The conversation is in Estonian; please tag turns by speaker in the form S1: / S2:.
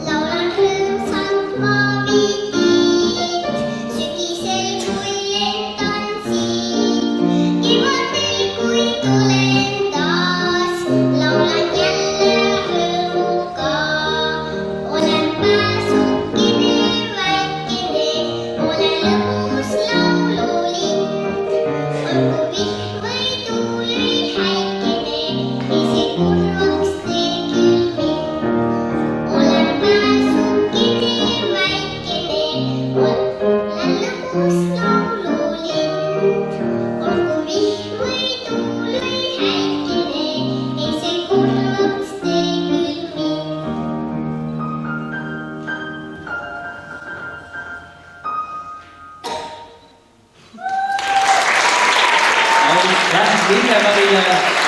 S1: Laulan rõõmsalt maavitiid, sügisel kui lendan siit. Kevadel kui tulen taas, laulan jälle rõõmuga. Olen pääsukene väikene, olen lõbus laululind. Olgu vihm või tuul või häikene, ei see kurvaks tee küll mind. Olen pääsukene väikene, olen lõbus laululind. Olgu vihm või tuul või häikene, ei see kurvaks tee küll mind.
S2: Aitäh, Lille-Marile!